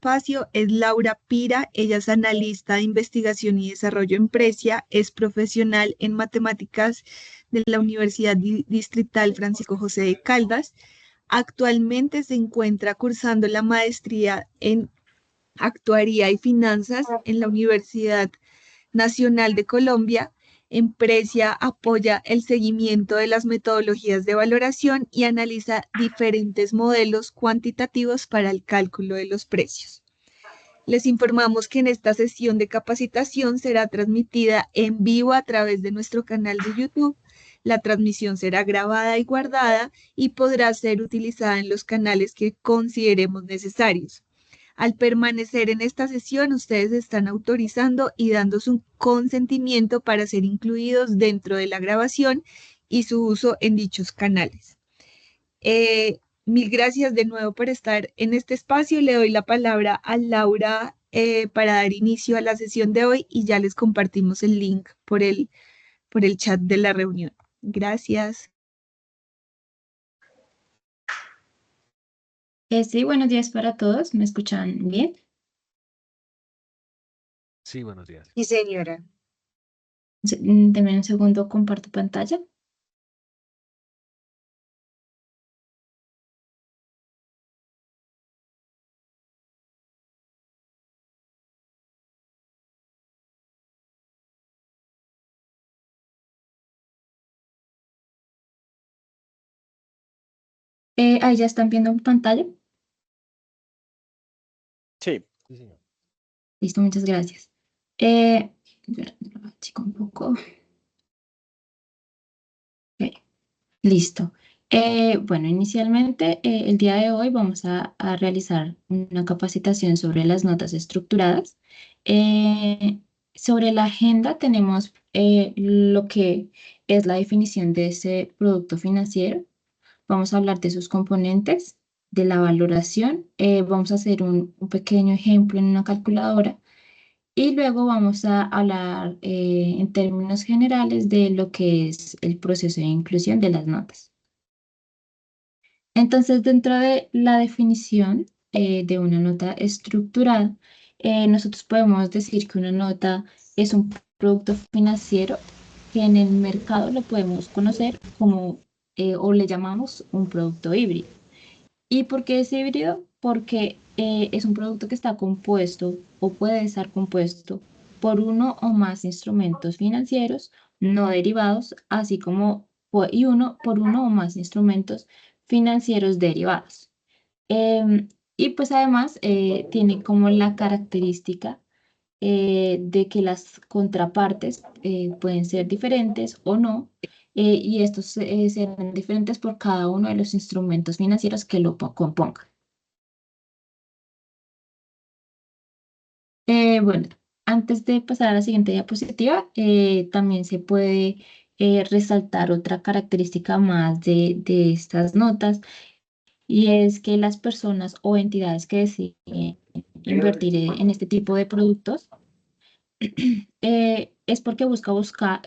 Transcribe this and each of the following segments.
espacio es Laura Pira. Ella es analista de investigación y desarrollo en Precia, es profesional en matemáticas de la Universidad Distrital Francisco José de Caldas. Actualmente se encuentra cursando la maestría en Actuaría y Finanzas en la Universidad Nacional de Colombia. En Precia apoya el seguimiento de las metodologías de valoración y analiza diferentes modelos cuantitativos para el cálculo de los precios. Les informamos que en esta sesión de capacitación será transmitida en vivo a través de nuestro canal de YouTube. La transmisión será grabada y guardada y podrá ser utilizada en los canales que consideremos necesarios. Al permanecer en esta sesión, ustedes están autorizando y dando su consentimiento para ser incluidos dentro de la grabación y su uso en dichos canales. Mil gracias de nuevo por estar en este espacio. Le doy la palabra a Laura para dar inicio a la sesión de hoy y ya les compartimos el link por el chat de la reunión. Gracias. Sí, buenos días para todos. ¿Me escuchan bien? Sí, buenos días. Sí, señora. Denme un segundo, comparto pantalla. Ahí ya están viendo pantalla. Sí. Sí, señor. Listo, muchas gracias. Chico, un poco. Ok, listo. Bueno, inicialmente el día de hoy vamos a realizar una capacitación sobre las notas estructuradas. Sobre la agenda tenemos lo que es la definición de ese producto financiero. Vamos a hablar de sus componentes, de la valoración. Vamos a hacer un pequeño ejemplo en una calculadora y luego vamos a hablar en términos generales de lo que es el proceso de inclusión de las notas. Entonces, dentro de la definición de una nota estructurada, nosotros podemos decir que una nota es un producto financiero que en el mercado lo podemos conocer como o le llamamos un producto híbrido. ¿Y por qué es híbrido? Porque es un producto que está compuesto o puede estar compuesto por uno o más instrumentos financieros no derivados, así como por uno o más instrumentos financieros derivados. Y pues además tiene como la característica de que las contrapartes pueden ser diferentes o no, y estos serán diferentes por cada uno de los instrumentos financieros que lo compongan. Bueno, antes de pasar a la siguiente diapositiva, también se puede resaltar otra característica más de estas notas, y es que las personas o entidades que deciden invertir en este tipo de productos es porque busca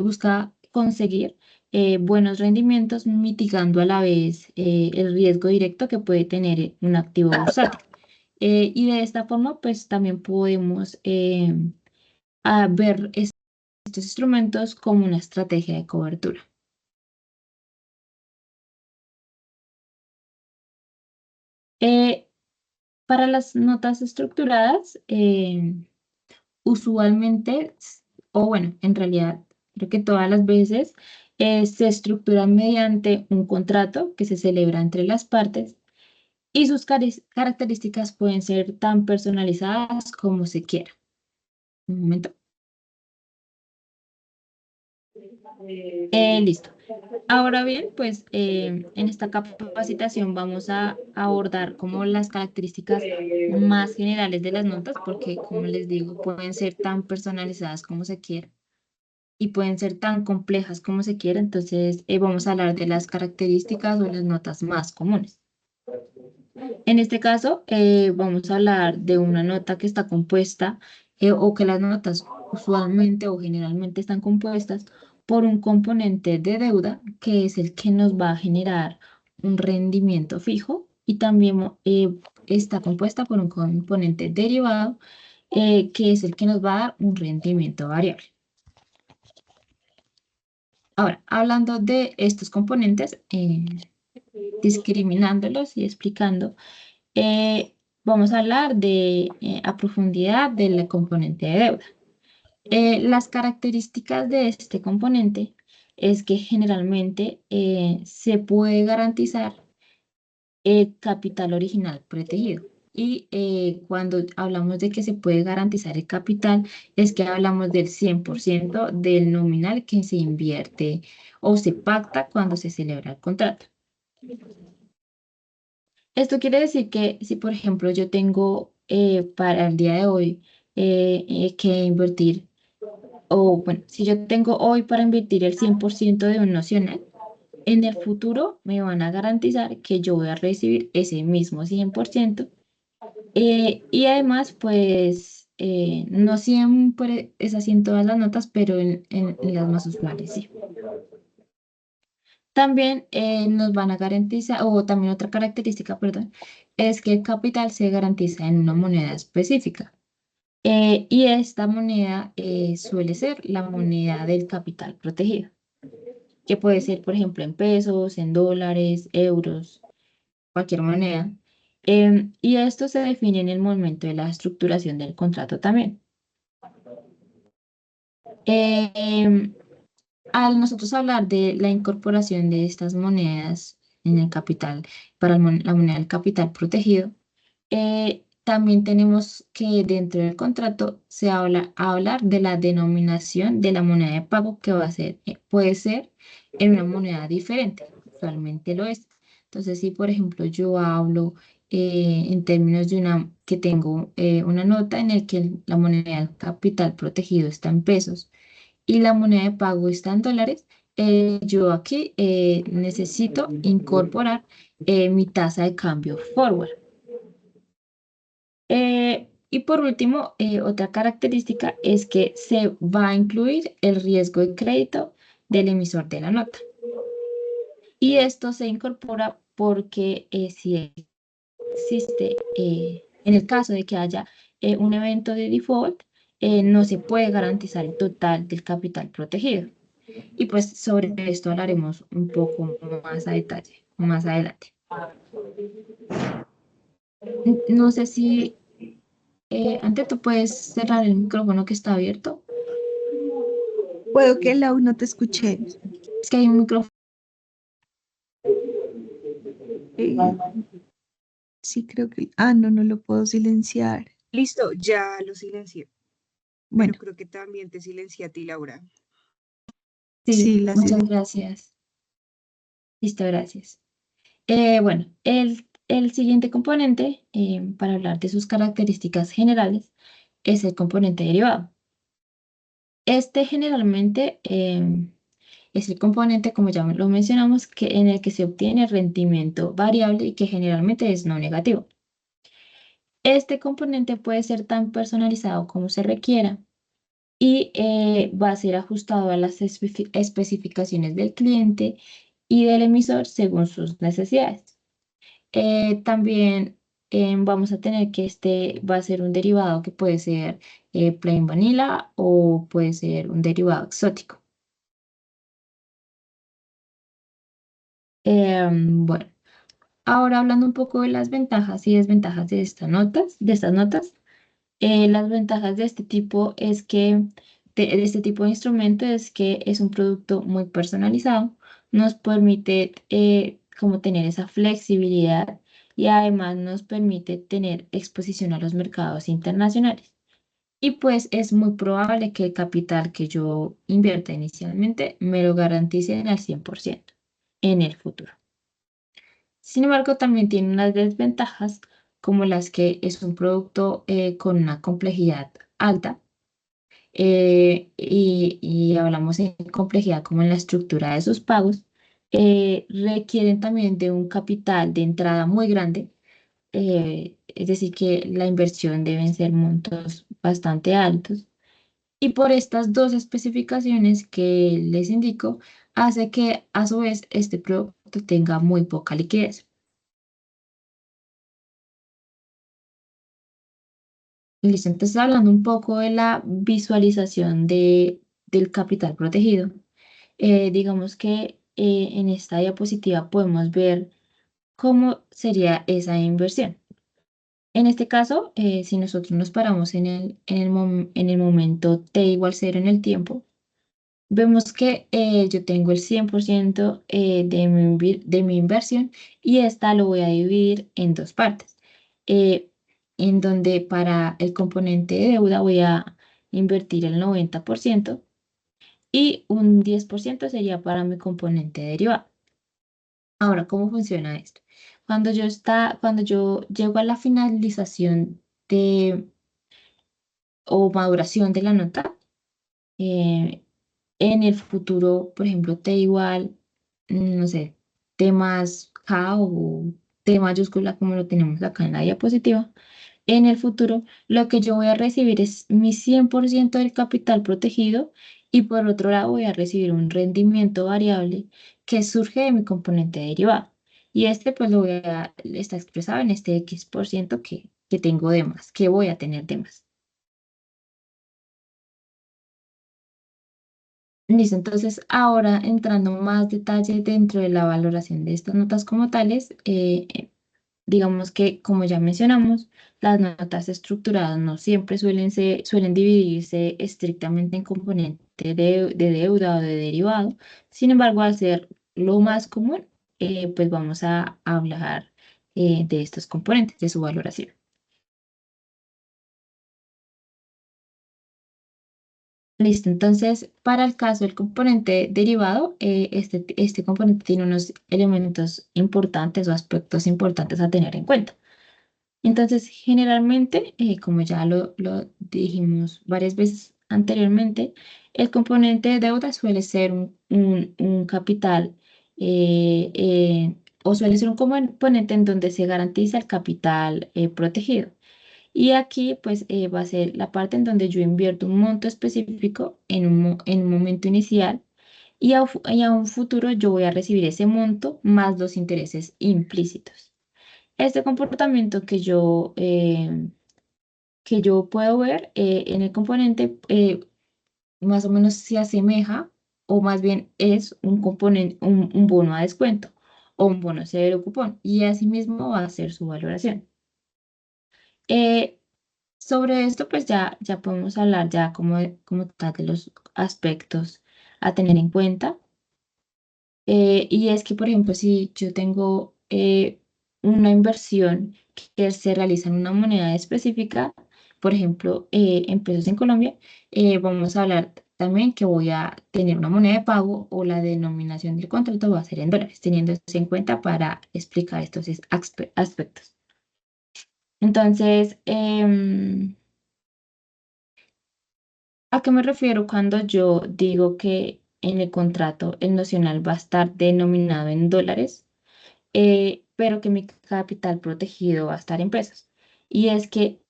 conseguir buenos rendimientos, mitigando a la vez el riesgo directo que puede tener un activo bursátil. Y de esta forma, pues también podemos ver estos instrumentos como una estrategia de cobertura. Para las notas estructuradas, usualmente, o bueno, en realidad, creo que todas las veces se estructuran mediante un contrato que se celebra entre las partes y sus características pueden ser tan personalizadas como se quiera. Un momento. Listo. Ahora bien, pues en esta capacitación vamos a abordar como las características más generales de las notas, porque como les digo, pueden ser tan personalizadas como se quiera y pueden ser tan complejas como se quiera. Entonces vamos a hablar de las características o las notas más comunes. En este caso, vamos a hablar de una nota que está compuesta o que las notas usualmente o generalmente están compuestas por un componente de deuda que es el que nos va a generar un rendimiento fijo, y también está compuesta por un componente derivado que es el que nos va a dar un rendimiento variable. Ahora, hablando de estos componentes, discriminándolos y explicando, vamos a hablar a profundidad del componente de deuda. Las características de este componente es que generalmente se puede garantizar el capital original protegido. Y cuando hablamos de que se puede garantizar el capital, es que hablamos del 100% del nominal que se invierte o se pacta cuando se celebra el contrato. Esto quiere decir que si, por ejemplo, yo tengo para el día de hoy que invertir, o bueno, si yo tengo hoy para invertir el 100% de un nocional, en el futuro me van a garantizar que yo voy a recibir ese mismo 100%. Y además, pues, no siempre es así en todas las notas, pero en las más usuales, sí. También nos van a garantizar, o también otra característica, perdón, es que el capital se garantiza en una moneda específica. Y esta moneda suele ser la moneda del capital protegido, que puede ser, por ejemplo, en pesos, en dólares, euros, cualquier moneda. Y esto se define en el momento de la estructuración del contrato también. Em, Al nosotros hablar de la incorporación de estas monedas en el capital, para la moneda del capital protegido, también tenemos que dentro del contrato se habla a hablar de la denominación de la moneda de pago que va a ser, puede ser en una moneda diferente, usualmente lo es. Entonces, si por ejemplo yo hablo en términos de que tengo una nota en el que la moneda del capital protegido está en pesos y la moneda de pago está en dólares, yo aquí necesito incorporar mi tasa de cambio forward. Y por último, otra característica es que se va a incluir el riesgo de crédito del emisor de la nota. Y esto se incorpora porque si existe, en el caso de que haya un evento de default, no se puede garantizar el total del capital protegido. Y pues sobre esto hablaremos un poco más a detalle, más adelante. No sé si antes tú puedes cerrar el micrófono que está abierto. Puedo que Lau no te escuché. Es que hay un micrófono. Eh, sí, creo que... Ah, no, no lo puedo silenciar. Listo, ya lo silencié, pero Bueno, creo que también te silencié a ti, Laura. Sí, sí, la muchas silencié. gracias. Listo, gracias. Bueno, el siguiente componente para hablar de sus características generales es el componente derivado. Este generalmente es el componente, como ya lo mencionamos, en el que se obtiene rendimiento variable y que generalmente es no negativo. Este componente puede ser tan personalizado como se requiera y va a ser ajustado a las especificaciones del cliente y del emisor según sus necesidades. También vamos a tener que este va a ser un derivado que puede ser plain vanilla o puede ser un derivado exótico. Bueno, ahora hablando un poco de las ventajas y desventajas de estas notas, las ventajas de este tipo es que, de este tipo de instrumento es que es un producto muy personalizado, nos permite como tener esa flexibilidad y además nos permite tener exposición a los mercados internacionales. Y pues es muy probable que el capital que yo invierta inicialmente me lo garanticen al 100% en el futuro. Sin embargo, también tiene unas desventajas como las que es un producto con una complejidad alta y hablamos en complejidad como en la estructura de sus pagos, requieren también de un capital de entrada muy grande, es decir, que la inversión deben ser montos bastante altos. Y por estas dos especificaciones que les indico, hace que a su vez este producto tenga muy poca liquidez. Listo, entonces hablando un poco de la visualización del capital protegido, digamos que en esta diapositiva podemos ver cómo sería esa inversión. En este caso, si nosotros nos paramos en el momento t igual 0 en el tiempo, vemos que yo tengo el 100% de mi inversión y esta lo voy a dividir en dos partes, eh, en donde para el componente de deuda voy a invertir el 90% y un 10% sería para mi componente derivado. Ahora, ¿cómo funciona esto? Cuando yo llego a la finalización de o maduración de la nota, eh, en el futuro, por ejemplo, T igual, no sé, T más K o T mayúscula como lo tenemos acá en la diapositiva, en el futuro lo que yo voy a recibir es mi 100% del capital protegido y por otro lado voy a recibir un rendimiento variable que surge de mi componente derivado. Y este pues está expresado en este X% que tengo de más, que voy a tener de más. Listo, entonces ahora entrando más detalle dentro de la valoración de estas notas como tales, digamos que como ya mencionamos, las notas estructuradas no siempre suelen dividirse estrictamente en componentes de deuda o de derivado. Sin embargo, al ser lo más común, pues vamos a hablar de estos componentes, de su valoración. Listo, entonces para el caso del componente derivado, este componente tiene unos elementos importantes o aspectos importantes a tener en cuenta. Entonces, generalmente, como ya lo dijimos varias veces anteriormente, el componente de deuda suele ser un capital o suele ser un componente en donde se garantiza el capital protegido. Y aquí pues va a ser la parte en donde yo invierto un monto específico en un momento inicial y a un futuro yo voy a recibir ese monto más los intereses implícitos. Este comportamiento que yo puedo ver en el componente más o menos se asemeja o más bien es un componente, un bono a descuento o un bono cero cupón y asimismo va a ser su valoración. Eh, Sobre esto, pues ya podemos hablar ya como tal de los aspectos a tener en cuenta. Y es que, por ejemplo, si yo tengo una inversión que se realiza en una moneda específica, por ejemplo, en pesos en Colombia, vamos a hablar también que voy a tener una moneda de pago o la denominación del contrato va a ser en dólares, teniendo esto en cuenta para explicar estos aspectos. Entonces, ¿a qué me refiero cuando yo digo que en el contrato el nocional va a estar denominado en dólares, pero que mi capital protegido va a estar en pesos? Y es que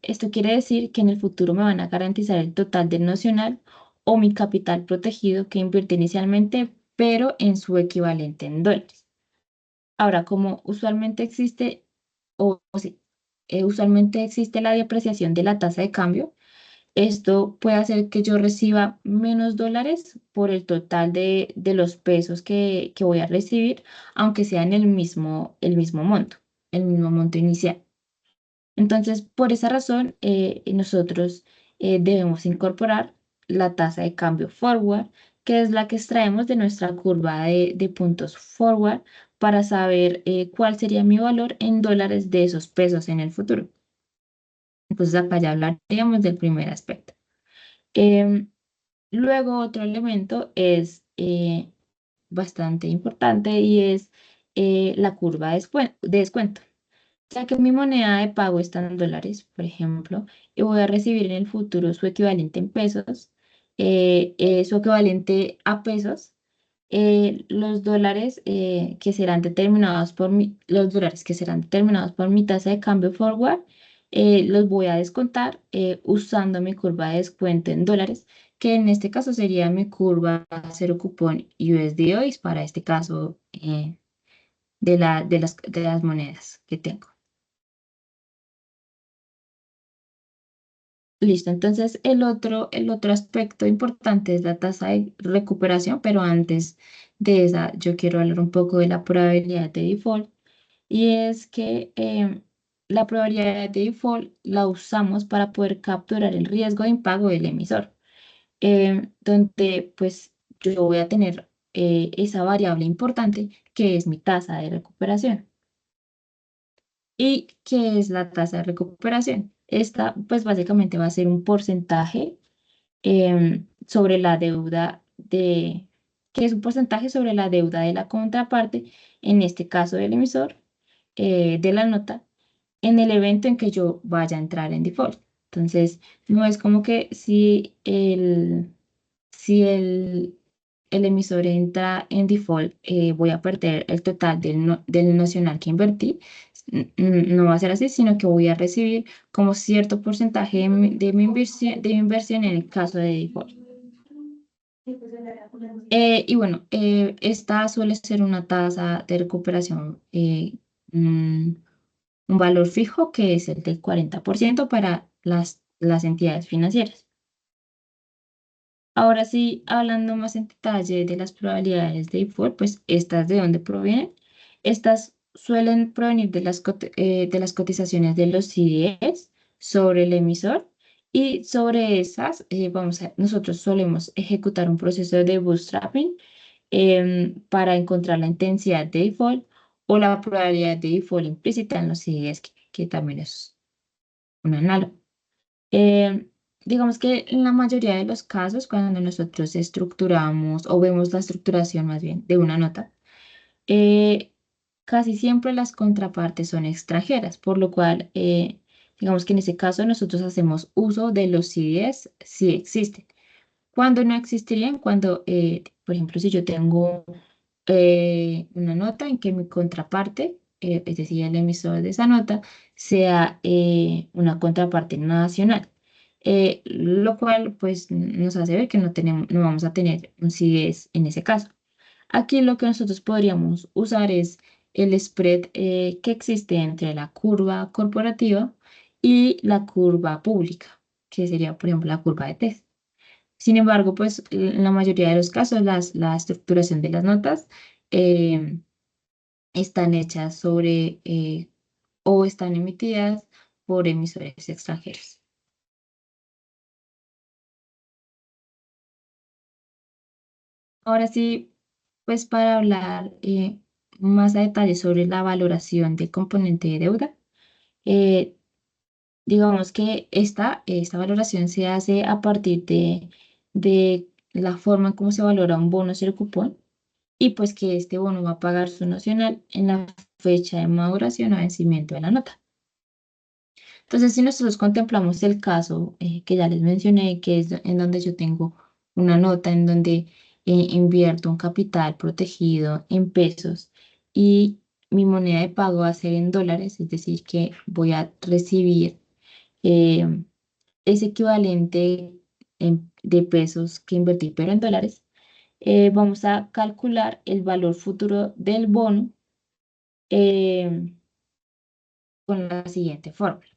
esto quiere decir que en el futuro me van a garantizar el total del nocional o mi capital protegido que invertí inicialmente, pero en su equivalente en dólares. Ahora, como usualmente existe, o sí, usualmente existe la depreciación de la tasa de cambio, esto puede hacer que yo reciba menos dólares por el total de los pesos que voy a recibir, aunque sea en el mismo monto inicial. Entonces, por esa razón, nosotros debemos incorporar la tasa de cambio forward, que es la que extraemos de nuestra curva de puntos forward para saber cuál sería mi valor en dólares de esos pesos en el futuro. Entonces, acá ya hablaríamos del primer aspecto. Em, Luego, otro elemento es bastante importante y es la curva de descuento. Ya que mi moneda de pago está en dólares, por ejemplo, y voy a recibir en el futuro su equivalente en pesos, su equivalente a pesos, los dólares que serán determinados los dólares que serán determinados por mi tasa de cambio forward, los voy a descontar usando mi curva de descuento en dólares, que en este caso sería mi curva cero cupón USD OIS para este caso de las monedas que tengo. Listo, entonces el otro aspecto importante es la tasa de recuperación, pero antes de esa yo quiero hablar un poco de la probabilidad de default. Y es que la probabilidad de default la usamos para poder capturar el riesgo de impago del emisor, donde pues yo voy a tener esa variable importante que es mi tasa de recuperación. ¿Y qué es la tasa de recuperación? Esta pues básicamente va a ser un porcentaje sobre la deuda que es un porcentaje sobre la deuda de la contraparte, en este caso del emisor, de la nota, en el evento en que yo vaya a entrar en default. Entonces, no es como que si el emisor entra en default, voy a perder el total del nocional que invertí. No va a ser así, sino que voy a recibir como cierto porcentaje de mi inversión en el caso de default. Y bueno, esta suele ser una tasa de recuperación, un valor fijo que es el del 40% para las entidades financieras. Ahora sí, hablando más en detalle de las probabilidades de default, pues estas de dónde provienen. Estas suelen provenir de las cotizaciones de los CDS sobre el emisor y sobre esas nosotros solemos ejecutar un proceso de bootstrapping para encontrar la intensidad de default o la probabilidad de default implícita en los CDS, que también es un análogo. Eh, digamos que en la mayoría de los casos, cuando nosotros estructuramos o vemos la estructuración más bien de una nota, eh, casi siempre las contrapartes son extranjeras, por lo cual, digamos que en ese caso nosotros hacemos uso de los CDS si existen. Cuando no existirían, cuando, por ejemplo, si yo tengo una nota en que mi contraparte, es decir, el emisor de esa nota, sea una contraparte nacional, lo cual pues nos hace ver que no vamos a tener un CDS en ese caso. Aquí lo que nosotros podríamos usar es el spread que existe entre la curva corporativa y la curva pública, que sería, por ejemplo, la curva de test. Sin embargo, pues en la mayoría de los casos la estructuración de las notas eh, están hechas o están emitidas por emisores extranjeros. Ahora sí, pues para hablar más a detalle sobre la valoración del componente de deuda, eh, digamos que esta valoración se hace a partir de la forma en cómo se valora un bono ser cupón y pues que este bono va a pagar su nocional en la fecha de maduración o vencimiento de la nota. Entonces, si nosotros contemplamos el caso que ya les mencioné, que es en donde yo tengo una nota en donde invierto un capital protegido en pesos y mi moneda de pago va a ser en dólares, es decir, que voy a recibir eh, ese equivalente de pesos que invertí, pero en dólares, vamos a calcular el valor futuro del bono eh, con la siguiente fórmula.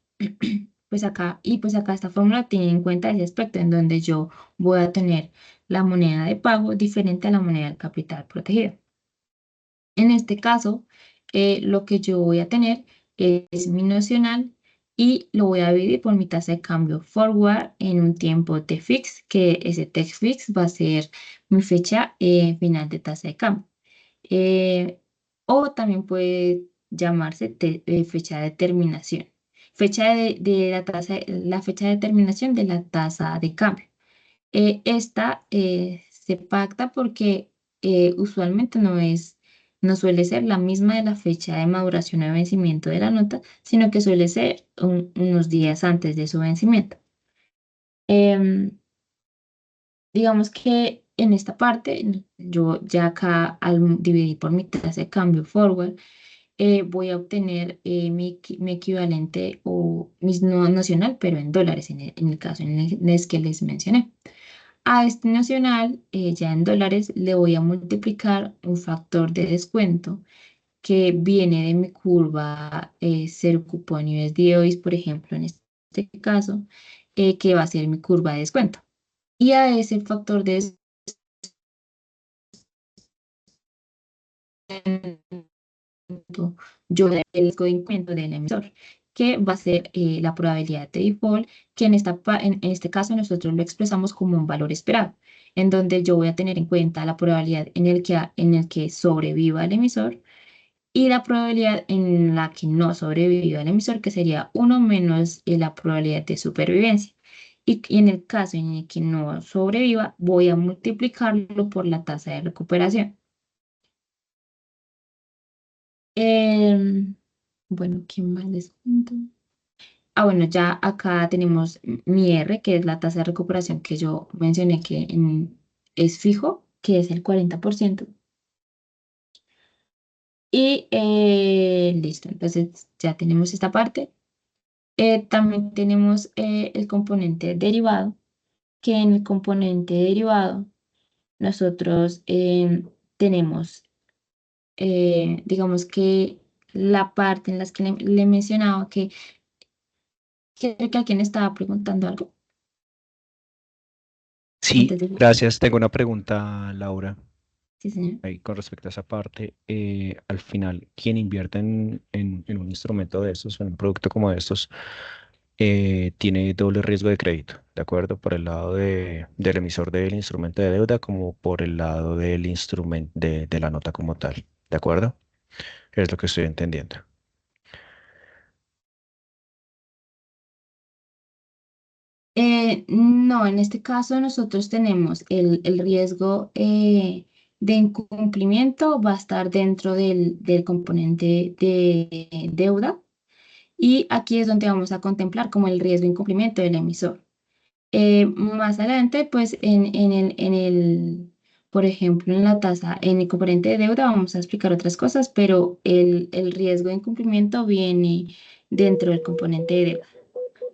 Pues acá esta fórmula tiene en cuenta ese aspecto en donde yo voy a tener la moneda de pago diferente a la moneda del capital protegido. En este caso, lo que yo voy a tener es mi nocional y lo voy a dividir por mi tasa de cambio forward en un tiempo T-fix, que ese T-fix va a ser mi fecha final de tasa de cambio. Eh, o también puede llamarse fecha de terminación. Fecha de la fecha de terminación de la tasa de cambio. Esta se pacta porque usualmente no suele ser la misma de la fecha de maduración o vencimiento de la nota, sino que suele ser unos días antes de su vencimiento. Em, digamos que en esta parte, yo ya acá al dividir por mi tasa de cambio forward, voy a obtener mi equivalente o mi nocional, pero en dólares en el caso en el que les mencioné. A este nacional, ya en dólares, le voy a multiplicar un factor de descuento que viene de mi curva cero cupón USD por ejemplo, en este caso, que va a ser mi curva de descuento. Y a ese factor de descuento yo le el riesgo de incremento del emisor, que va a ser la probabilidad de default, que en este caso nosotros lo expresamos como un valor esperado, en donde yo voy a tener en cuenta la probabilidad en el que sobreviva el emisor y la probabilidad en la que no sobreviva el emisor, que sería 1 menos la probabilidad de supervivencia. Y en el caso en el que no sobreviva, voy a multiplicarlo por la tasa de recuperación. Em, bueno, ¿qué más les cuento? Bueno, ya acá tenemos mi R, que es la tasa de recuperación que yo mencioné que es fijo, que es el 40%. Y listo, entonces ya tenemos esta parte. También tenemos el componente derivado, que en el componente derivado nosotros tenemos, digamos que la parte en las que le mencionaba que creo que alguien estaba preguntando algo Sí, antes de... gracias. Tengo una pregunta, Laura, Sí, señor. ahí con respecto a esa parte. Al final, quien invierte en un instrumento de estos, en un producto como estos, tiene doble riesgo de crédito, ¿de acuerdo? Por el lado del emisor del instrumento de deuda como por el lado del instrumento de la nota como tal, ¿de acuerdo? Es lo que estoy entendiendo. No, en este caso nosotros tenemos el riesgo de incumplimiento, va a estar dentro del componente de deuda y aquí es donde vamos a contemplar como el riesgo de incumplimiento del emisor. Más adelante, pues por ejemplo, en la tasa, en el componente de deuda vamos a explicar otras cosas, pero el riesgo de incumplimiento viene dentro del componente de deuda.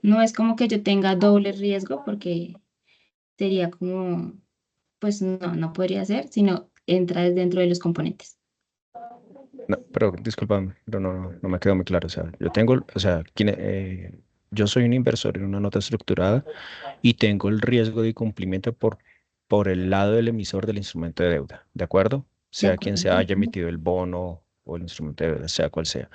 No es como que yo tenga doble riesgo porque sería como, pues no podría ser, sino entra dentro de los componentes. No, pero discúlpame, pero no me quedó muy claro. O sea, yo tengo, o sea, yo soy un inversor en una nota estructurada y tengo el riesgo de incumplimiento por el lado del emisor del instrumento de deuda, ¿de acuerdo? ¿De Sea quien acuerdo? se haya emitido el bono o el instrumento de deuda, sea cual sea.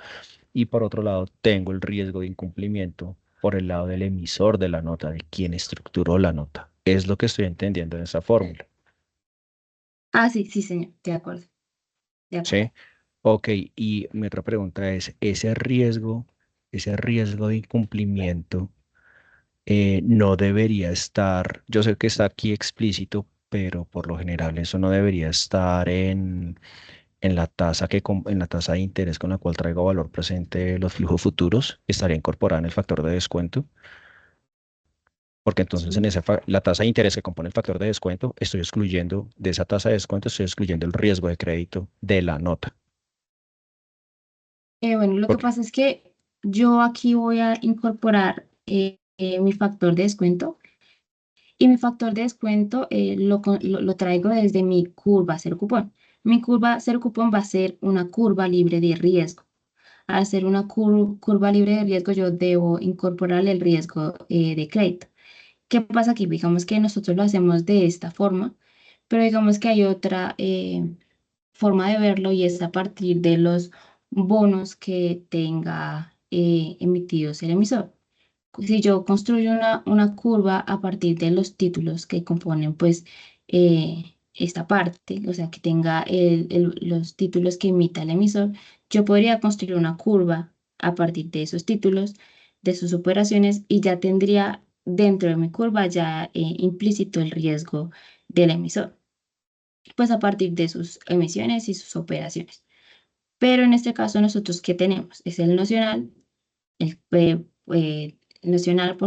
Y por otro lado, tengo el riesgo de incumplimiento por el lado del emisor de la nota, de quien estructuró la nota. Es lo que estoy entendiendo en esa fórmula. Ah, sí, sí, señor, de acuerdo, de acuerdo. ¿Sí? Ok, y mi otra pregunta es, ese riesgo de incumplimiento no debería estar, yo sé que está aquí explícito, pero por lo general eso no debería estar en la tasa en la tasa de interés con la cual traigo valor presente los flujos futuros, estaría incorporada en el factor de descuento, porque entonces en Sí. la tasa de interés que compone el factor de descuento, estoy excluyendo de esa tasa de descuento, estoy excluyendo el riesgo de crédito de la nota. Bueno, lo que Porque, pasa es que yo aquí voy a incorporar mi factor de descuento y mi factor de descuento lo traigo desde mi curva cero cupón. Mi curva cero cupón va a ser una curva libre de riesgo. Al ser una curva libre de riesgo, yo debo incorporar el riesgo de crédito. ¿Qué pasa aquí? Digamos que nosotros lo hacemos de esta forma, pero digamos que hay otra forma de verlo y es a partir de los bonos que tenga emitidos el emisor. Si yo construyo una curva a partir de los títulos que componen pues esta parte, o sea, que tenga los títulos que emita el emisor, yo podría construir una curva a partir de esos títulos, de sus operaciones y ya tendría dentro de mi curva ya implícito el riesgo del emisor, pues a partir de sus emisiones y sus operaciones. Pero en este caso nosotros, ¿qué tenemos? Es el nocional, el nocional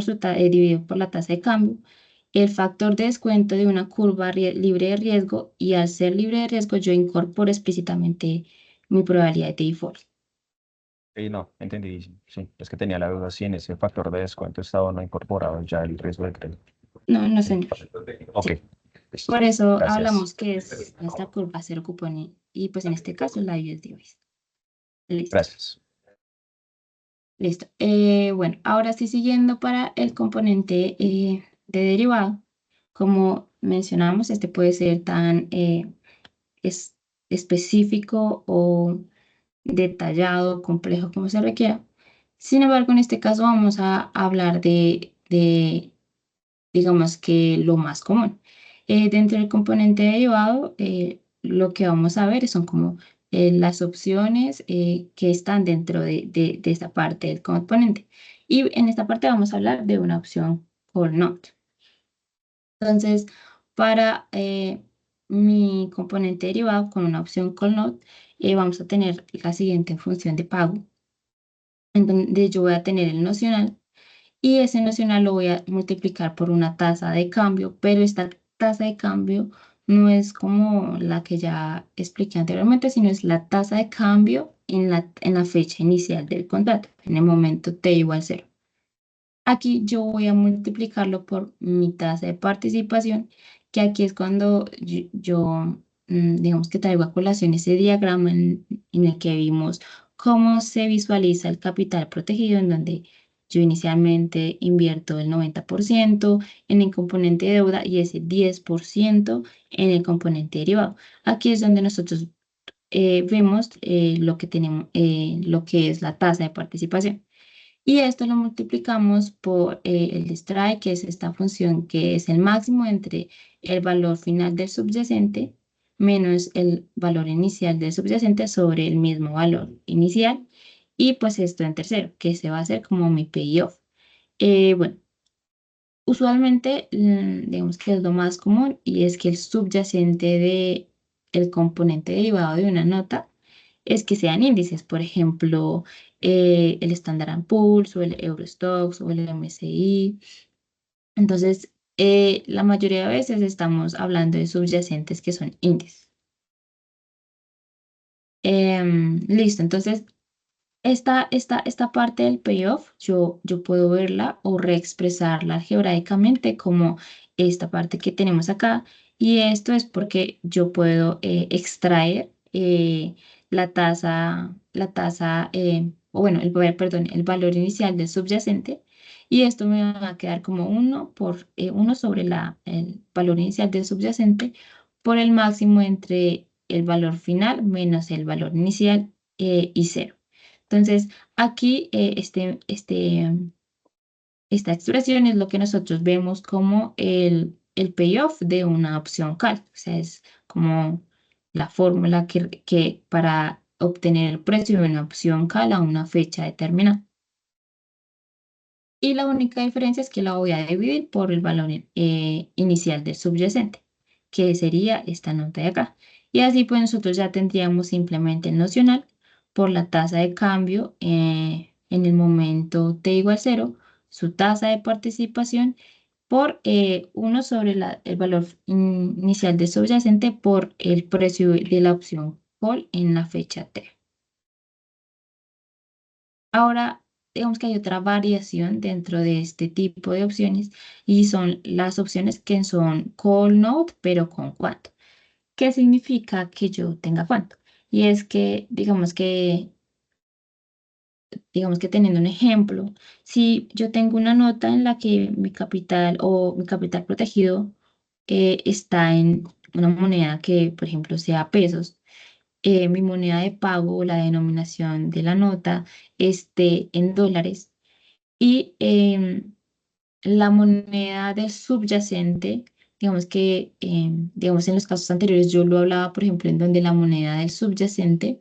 dividido por la tasa de cambio, el factor de descuento de una curva libre de riesgo y al ser libre de riesgo yo incorporo explícitamente mi probabilidad de default. no, entendí. Sí, es que tenía la duda si en ese factor de descuento estaba o no incorporado ya el riesgo de crédito. No, no, Sí. señor. Ok, Sí. listo. Por eso Gracias. hablamos que es nuestra curva cero cupón y pues en este caso la USD. Listo. Gracias. Listo. Bueno, ahora sí siguiendo para el componente de derivado. Como mencionamos, este puede ser tan es- específico o detallado, complejo, como se requiera. Sin embargo, en este caso vamos a hablar digamos que lo más común. Dentro del componente derivado, lo que vamos a ver son como las opciones que están dentro de esta parte del componente. Y en esta parte vamos a hablar de una opción call not. Entonces, para mi componente derivado con una opción call not, vamos a tener la siguiente función de pago, en donde yo voy a tener el nocional y ese nocional lo voy a multiplicar por una tasa de cambio, pero esta tasa de cambio no es como la que ya expliqué anteriormente, sino es la tasa de cambio en la fecha inicial del contrato, en el momento t igual 0. Aquí yo voy a multiplicarlo por mi tasa de participación, que aquí es cuando digamos que traigo a colación ese diagrama en el que vimos cómo se visualiza el capital protegido, en donde yo inicialmente invierto el 90% en el componente de deuda y ese 10% en el componente derivado. Aquí es donde nosotros vemos lo que tenemos, lo que es la tasa de participación. Y esto lo multiplicamos por el strike, que es esta función que es el máximo entre el valor final del subyacente menos el valor inicial del subyacente sobre el mismo valor inicial. Y pues esto en tercero, que se va a hacer como mi payoff. Bueno, usualmente digamos que es lo más común y es que el subyacente de el componente derivado de una nota es que sean índices, por ejemplo, el Standard Poor's o el Eurostoxx o el MSCI. Entonces, la mayoría de veces estamos hablando de subyacentes que son índices. Listo, entonces esta parte del payoff, yo puedo verla o reexpresarla algebraicamente como esta parte que tenemos acá. Y esto es porque yo puedo extraer o bueno, perdón, el valor inicial del subyacente. Y esto me va a quedar como 1 sobre el valor inicial del subyacente por el máximo entre el valor final menos el valor inicial y 0. Entonces, aquí esta expresión es lo que nosotros vemos como el payoff de una opción cal. O sea, es como la fórmula que para obtener el precio de una opción cal a una fecha determinada. Y la única diferencia es que la voy a dividir por el valor inicial del subyacente, que sería esta nota de acá. Y así pues nosotros ya tendríamos simplemente el nocional por la tasa de cambio en el momento t igual 0, su tasa de participación por 1 sobre el valor inicial del subyacente por el precio de la opción call en la fecha t. Ahora, digamos que hay otra variación dentro de este tipo de opciones y son las opciones que son call note, pero con cuánto. ¿Qué significa que yo tenga cuánto? Y es que, digamos que teniendo un ejemplo, si yo tengo una nota en la que mi capital o mi capital protegido está en una moneda que, por ejemplo, sea pesos, mi moneda de pago o la denominación de la nota esté en dólares y la moneda del subyacente, digamos en los casos anteriores yo lo hablaba, por ejemplo, en donde la moneda del subyacente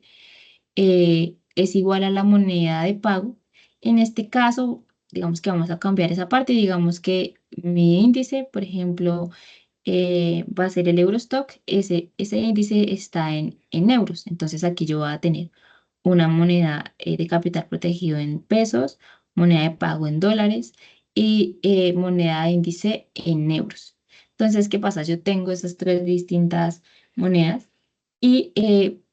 es igual a la moneda de pago. En este caso, digamos que vamos a cambiar esa parte, digamos que mi índice, por ejemplo, va a ser el Eurostock, ese índice está en euros, entonces aquí yo voy a tener una moneda de capital protegido en pesos, moneda de pago en dólares y moneda de índice en euros. Entonces, ¿qué pasa? Yo tengo esas tres distintas monedas y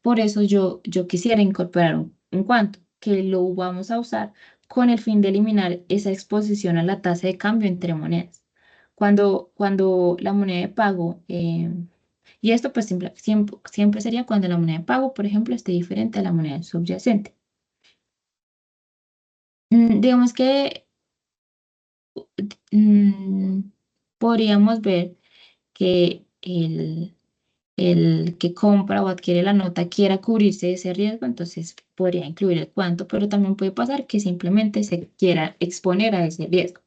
por eso yo quisiera incorporar un cuanto, que lo vamos a usar con el fin de eliminar esa exposición a la tasa de cambio entre monedas. Cuando la moneda de pago, y esto pues siempre sería cuando la moneda de pago, por ejemplo, esté diferente a la moneda subyacente. Digamos que mm, podríamos ver que el que compra o adquiere la nota quiera cubrirse de ese riesgo, entonces podría incluir el cuánto, pero también puede pasar que simplemente se quiera exponer a ese riesgo.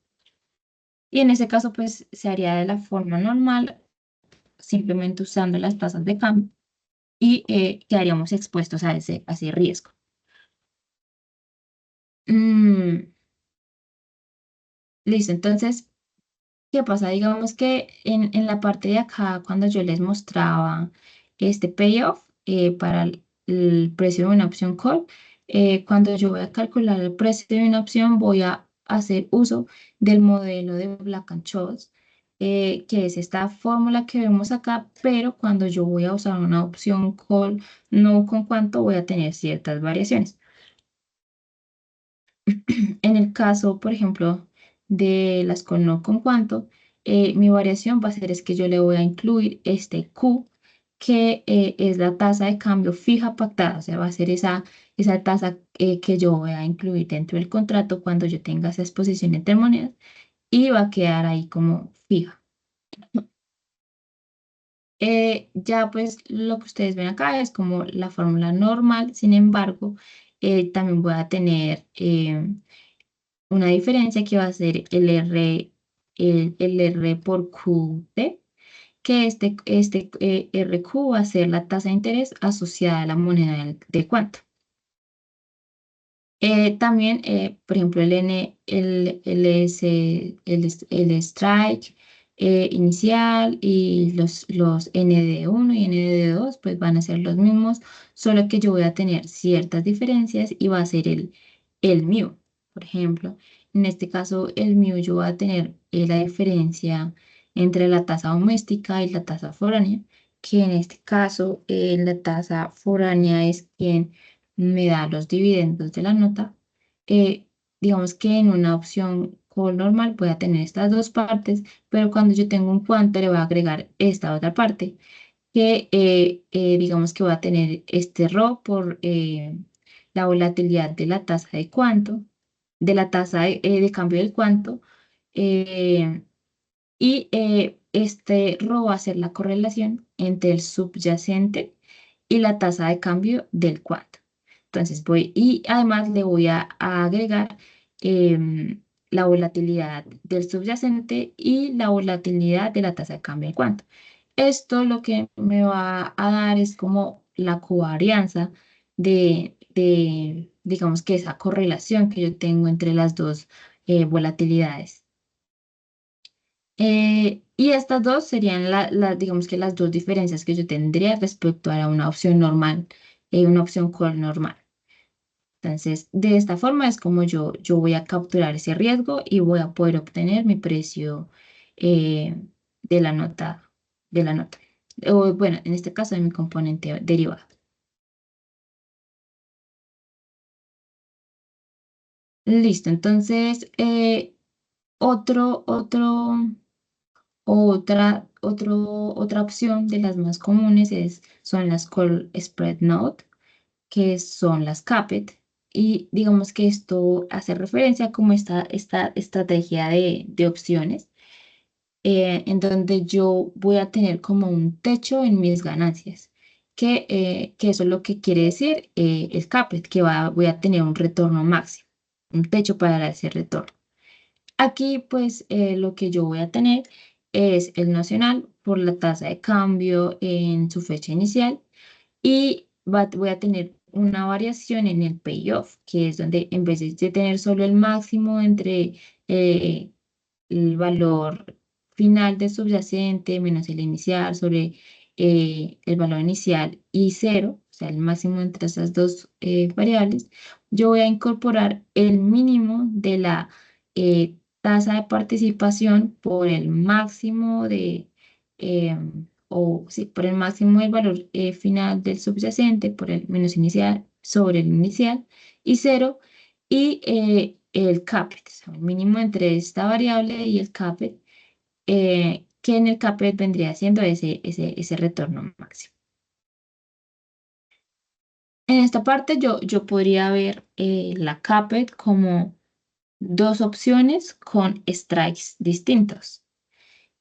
Y en ese caso, pues se haría de la forma normal, simplemente usando las tasas de cambio y quedaríamos expuestos a ese riesgo. Mm, listo, entonces, ¿qué pasa? Digamos que en la parte de acá, cuando yo les mostraba este payoff para el precio de una opción call, cuando yo voy a calcular el precio de una opción, voy a hacer uso del modelo de Black and Scholes, que es esta fórmula que vemos acá, pero cuando yo voy a usar una opción call, no con cuánto voy a tener ciertas variaciones. En el caso, por ejemplo, de las con no con cuánto, mi variación va a ser es que yo le voy a incluir este Q, que es la tasa de cambio fija pactada, o sea, va a ser esa tasa que yo voy a incluir dentro del contrato cuando yo tenga esa exposición entre monedas y va a quedar ahí como fija. Ya pues lo que ustedes ven acá es como la fórmula normal, sin embargo, también voy a tener una diferencia que va a ser el R por QT, que este RQ va a ser la tasa de interés asociada a la moneda de cuánto. También, por ejemplo, el strike inicial y los ND1 y ND2 pues van a ser los mismos, solo que yo voy a tener ciertas diferencias y va a ser el mu. Por ejemplo, en este caso, el mu yo voy a tener la diferencia entre la tasa doméstica y la tasa foránea, que en este caso la tasa foránea es quien me da los dividendos de la nota, eh, digamos que en una opción call normal voy a tener estas dos partes, pero cuando yo tengo un cuánto le voy a agregar esta otra parte, que digamos que voy a tener este ρ por la volatilidad de la tasa de cuánto, de la tasa de cambio del cuánto, eh, y este ρ va a ser la correlación entre el subyacente y la tasa de cambio del cuánto. Entonces y además le voy a agregar la volatilidad del subyacente y la volatilidad de la tasa de cambio del cuánto. Esto lo que me va a dar es como la covarianza digamos que esa correlación que yo tengo entre las dos volatilidades. Y estas dos serían digamos que las dos diferencias que yo tendría respecto a una opción normal, una opción call normal. Entonces, de esta forma es como yo voy a capturar ese riesgo y voy a poder obtener mi precio eh, de la nota, de la nota. O, bueno, en este caso de mi componente derivado. Listo, entonces, otra opción de las más comunes son las call spread note, que son las CAPET, y digamos que esto hace referencia como esta estrategia de opciones, en donde yo voy a tener como un techo en mis ganancias, que eso es lo que quiere decir el CAPET, que voy a tener un retorno máximo, un techo para dar ese retorno. Aquí, pues, lo que yo voy a tener es el nacional por la tasa de cambio en su fecha inicial y voy a tener una variación en el payoff, que es donde en vez de tener solo el máximo entre eh, el valor final del subyacente menos el inicial sobre el valor inicial y cero, o sea, el máximo entre esas dos variables, yo voy a incorporar el mínimo de la tasa de participación por el máximo o sí, por el máximo del valor final del subyacente, por el menos inicial sobre el inicial y cero, y el capet, o sea, el mínimo entre esta variable y el capet, que en el capet vendría siendo ese retorno máximo. En esta parte yo podría ver la capet como dos opciones con strikes distintos.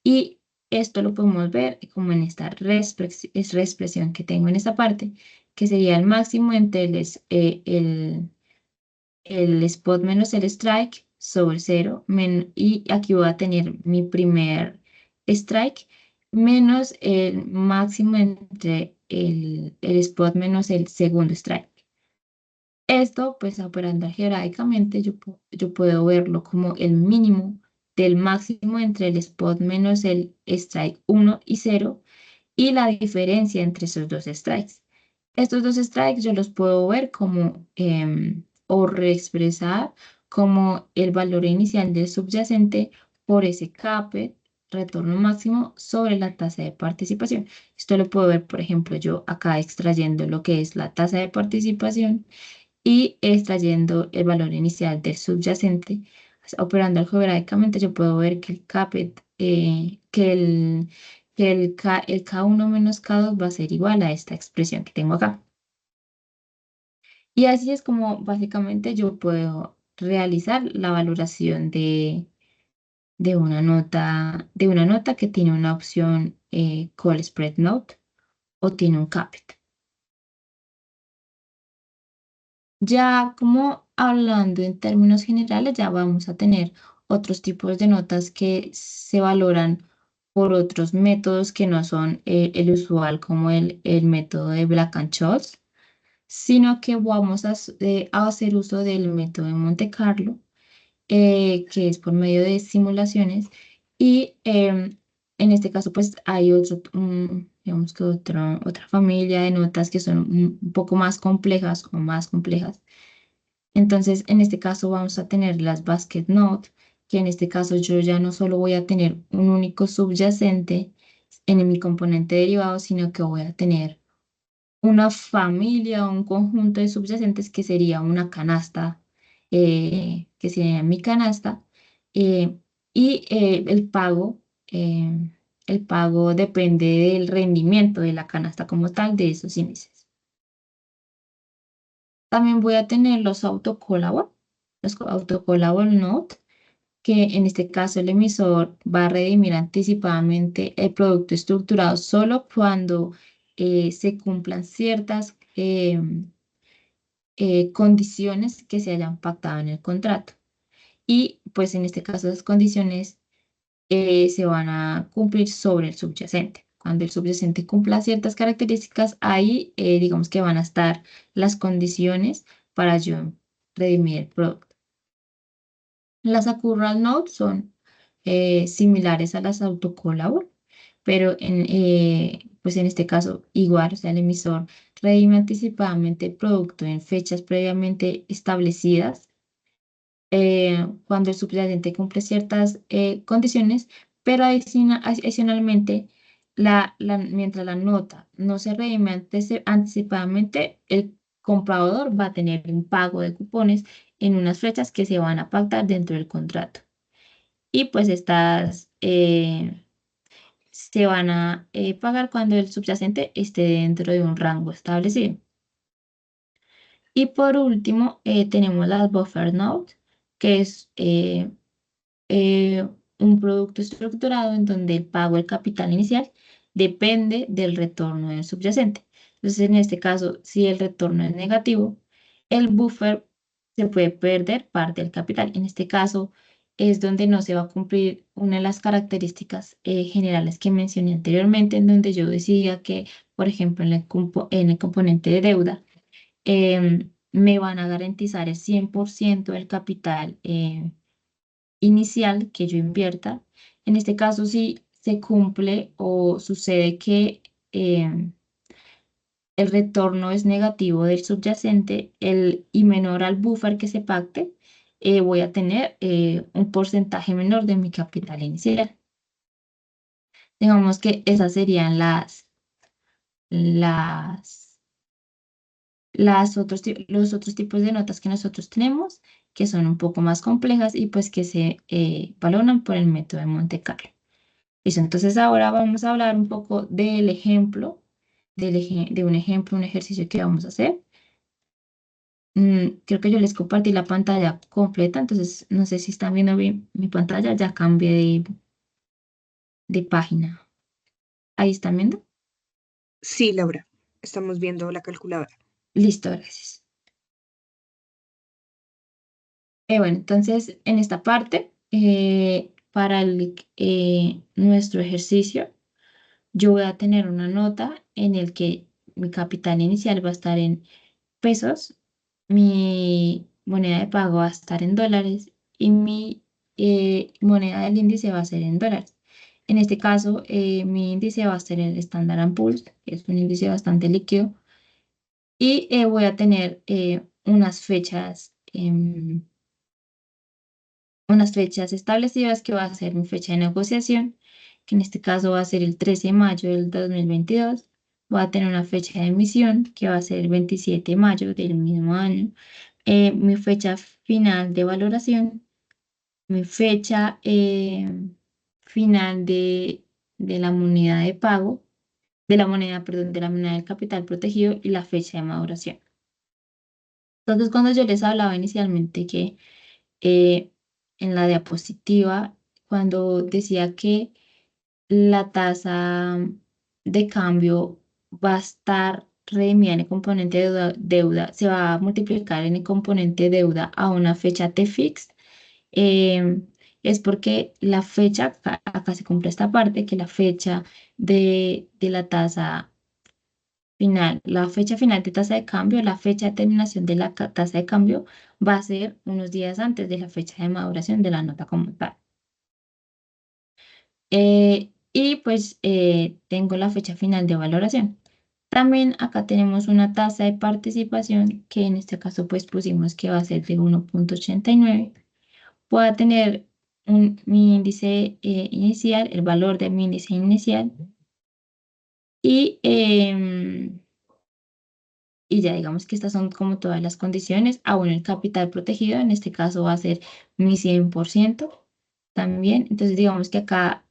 Y esto lo podemos ver como en esta expresión que tengo en esta parte, que sería el máximo entre el spot menos el strike sobre 0, y aquí voy a tener mi primer strike menos el máximo entre el spot menos el segundo strike. Esto, pues operando algebraicamente, yo puedo verlo como el mínimo del máximo entre el spot menos el strike 1 y 0 y la diferencia entre esos dos strikes. Estos dos strikes yo los puedo ver como o reexpresar como el valor inicial del subyacente por ese capet, retorno máximo, sobre la tasa de participación. Esto lo puedo ver, por ejemplo, yo acá extrayendo lo que es la tasa de participación y extrayendo el valor inicial del subyacente. Operando algebraicamente, yo puedo ver que el capet, el K1 menos K2 va a ser igual a esta expresión que tengo acá. Y así es como básicamente yo puedo realizar la valoración de una nota que tiene una opción call spread note o tiene un capet. Ya como hablando en términos generales, ya vamos a tener otros tipos de notas que se valoran por otros métodos que no son el usual, como el método de Black-Scholes, sino que vamos a hacer uso del método de Monte Carlo, que es por medio de simulaciones. Y en este caso, pues hay digamos que otra familia de notas que son un poco más complejas o más complejas. Entonces, en este caso vamos a tener las basket note, que en este caso yo ya no solo voy a tener un único subyacente en mi componente derivado, sino que voy a tener una familia o un conjunto de subyacentes que sería una canasta, que sería mi canasta, eh, y el pago depende del rendimiento de la canasta como tal de esos índices. También voy a tener los autocolabor note, que en este caso el emisor va a redimir anticipadamente el producto estructurado solo cuando se cumplan ciertas condiciones que se hayan pactado en el contrato. Y pues en este caso las condiciones se van a cumplir sobre el subyacente. Cuando el subyacente cumpla ciertas características, ahí digamos que van a estar las condiciones para yo redimir el producto. Las accrual notes son similares a las autocolabor, pero pues en este caso igual, o sea, el emisor redime anticipadamente el producto en fechas previamente establecidas cuando el subyacente cumple ciertas condiciones, pero adicionalmente, mientras la nota no se redime anticipadamente, el comprador va a tener un pago de cupones en unas fechas que se van a pactar dentro del contrato. Y pues estas se van a pagar cuando el subyacente esté dentro de un rango establecido. Y por último, tenemos las buffer notes, que es eh, un producto estructurado en donde el pago del capital inicial depende del retorno del subyacente. Entonces, en este caso, si el retorno es negativo, el buffer se puede perder parte del capital. En este caso, es donde no se va a cumplir una de las características generales que mencioné anteriormente, en donde yo decía que, por ejemplo, en el componente de deuda, me van a garantizar el 100% del capital inicial que yo invierta. En este caso, si se cumple o sucede que el retorno es negativo del subyacente y menor al buffer que se pacte, voy a tener un porcentaje menor de mi capital inicial. Digamos que esas serían las, los otros tipos de notas que nosotros tenemos, que son un poco más complejas y pues que se valoran por el método de Monte Carlo. Listo, entonces ahora vamos a hablar un poco del ejemplo, de un ejemplo, un ejercicio que vamos a hacer. Creo que yo les compartí la pantalla completa, entonces no sé si están viendo bien mi pantalla, ya cambié de página. ¿Ahí están viendo? Sí, Laura, estamos viendo la calculadora. Listo, gracias. Bueno, entonces en esta parte, para nuestro ejercicio, yo voy a tener una nota en el que mi capital inicial va a estar en pesos, mi moneda de pago va a estar en dólares y mi moneda del índice va a ser en dólares. En este caso, mi índice va a ser el Standard & Poor's, que es un índice bastante líquido, y voy a tener unas fechas establecidas que va a ser mi fecha de negociación, que en este caso va a ser el 13 de mayo del 2022. Voy a tener una fecha de emisión que va a ser el 27 de mayo del mismo año. Mi fecha final de valoración, mi fecha final de la moneda de pago, de la moneda, perdón, de la moneda del capital protegido y la fecha de maduración. Entonces, cuando yo les hablaba inicialmente que eh, en la diapositiva, cuando decía que la tasa de cambio va a estar redimida en el componente deuda, se va a multiplicar en el componente deuda a una fecha T-fix, eh, es porque la fecha, acá se cumple esta parte, que la fecha de la tasa final, la fecha final de tasa de cambio, la fecha de terminación de la tasa de cambio va a ser unos días antes de la fecha de maduración de la nota como tal. Y pues tengo la fecha final de valoración. También acá tenemos una tasa de participación que en este caso pues pusimos que va a ser de 1,89. Voy a tener mi índice inicial, el valor de mi índice inicial y y ya digamos que estas son como todas las condiciones. Aún el capital protegido, en este caso va a ser mi 100% también. Entonces digamos que acá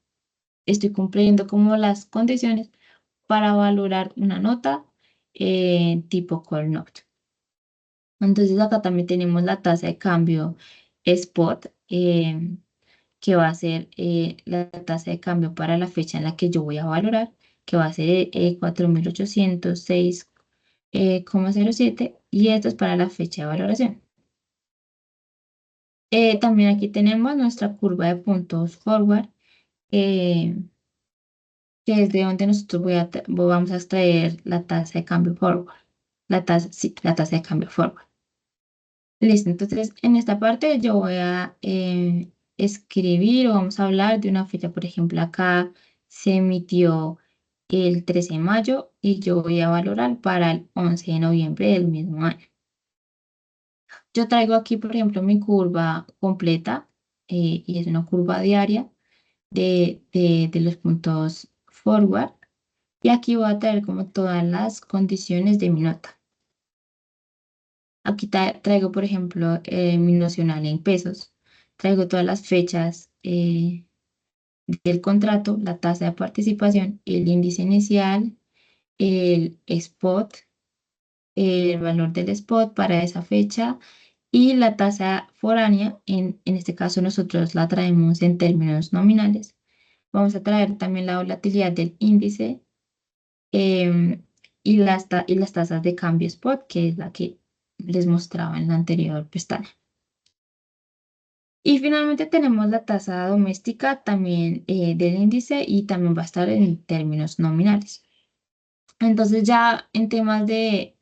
estoy cumpliendo como las condiciones para valorar una nota tipo call note. Entonces acá también tenemos la tasa de cambio spot, que va a ser la tasa de cambio para la fecha en la que yo voy a valorar, que va a ser 4.806,07 y esto es para la fecha de valoración. También aquí tenemos nuestra curva de puntos forward, eh, que es de donde nosotros vamos a extraer la tasa de cambio forward. La tasa de cambio forward. Listo, entonces en esta parte yo voy a escribir o vamos a hablar de una fecha, por ejemplo, acá se emitió el 13 de mayo y yo voy a valorar para el 11 de noviembre del mismo año. Yo traigo aquí, por ejemplo, mi curva completa y es una curva diaria de los puntos forward y aquí voy a traer como todas las condiciones de mi nota. Aquí traigo, por ejemplo, mi nocional en pesos. Traigo todas las fechas del contrato, la tasa de participación, el índice inicial, el spot, el valor del spot para esa fecha y la tasa foránea. En este caso nosotros la traemos en términos nominales. Vamos a traer también la volatilidad del índice em, y las tasas de cambio spot, que es la que les mostraba en la anterior pestaña. Y finalmente tenemos la tasa doméstica también del índice y también va a estar en términos nominales. Entonces ya en temas de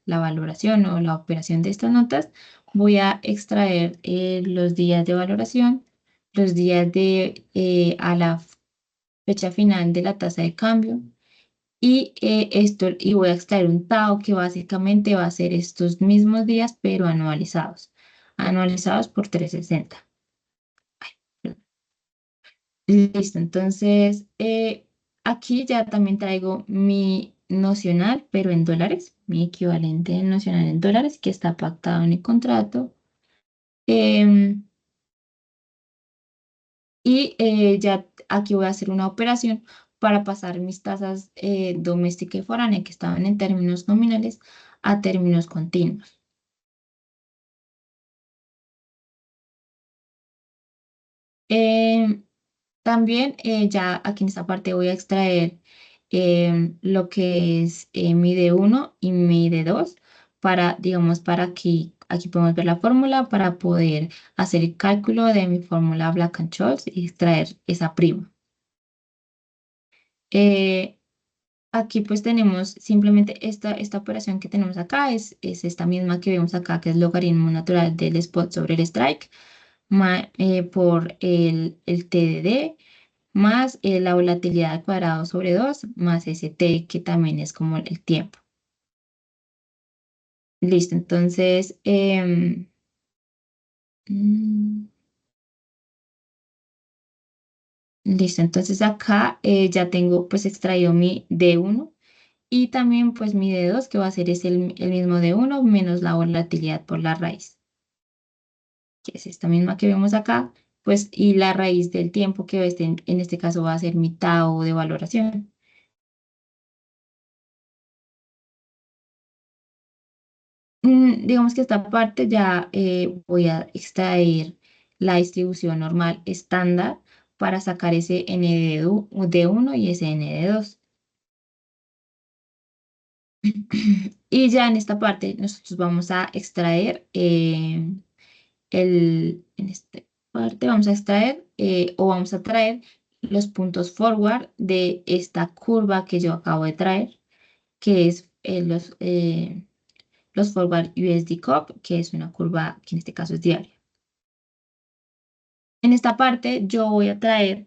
la valoración o la operación de estas notas, voy a extraer los días de valoración, los días a la fecha final de la tasa de cambio y voy a extraer un TAO que básicamente va a ser estos mismos días pero anualizados por 360. Listo, entonces aquí ya también traigo mi nocional, pero en dólares, mi equivalente nocional en dólares que está pactado en el contrato. Em, ya aquí voy a hacer una operación para pasar mis tasas doméstica y foránea que estaban en términos nominales a términos continuos. Eh, También ya aquí en esta parte voy a extraer lo que es mi D1 y mi D2 para, digamos, para aquí podemos ver la fórmula para poder hacer el cálculo de mi fórmula Black-Scholes y extraer esa prima. Eh, Aquí pues tenemos simplemente esta operación que tenemos acá, es esta misma que vemos acá, que es logaritmo natural del spot sobre el strike, por el TDD, más la volatilidad al cuadrado sobre 2 más ese T que también es como el tiempo. Listo, entonces, mm, listo, entonces acá ya tengo pues extraído mi D1 y también pues mi D2 que va a ser es el mismo D1 menos la volatilidad por la raíz, que es esta misma que vemos acá, pues y la raíz del tiempo que en este caso va a ser mi tau de valoración. Digamos que esta parte ya voy a extraer la distribución normal estándar para sacar ese ND1 y ese ND2. Y ya en esta parte nosotros vamos a extraer en esta parte vamos a extraer o vamos a traer los puntos forward de esta curva que yo acabo de traer, que es los forward USD COP, que es una curva que en este caso es diaria. En esta parte yo voy a traer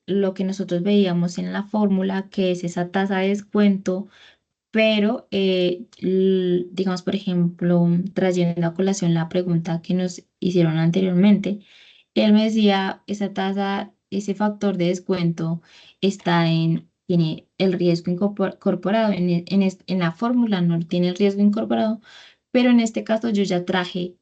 lo que nosotros veíamos en la fórmula, que es esa tasa de descuento, pero digamos, por ejemplo, trayendo a colación la pregunta que nos hicieron anteriormente, él me decía, esa tasa, ese factor de descuento tiene el riesgo incorporado, en la fórmula no tiene el riesgo incorporado, pero en este caso yo ya traje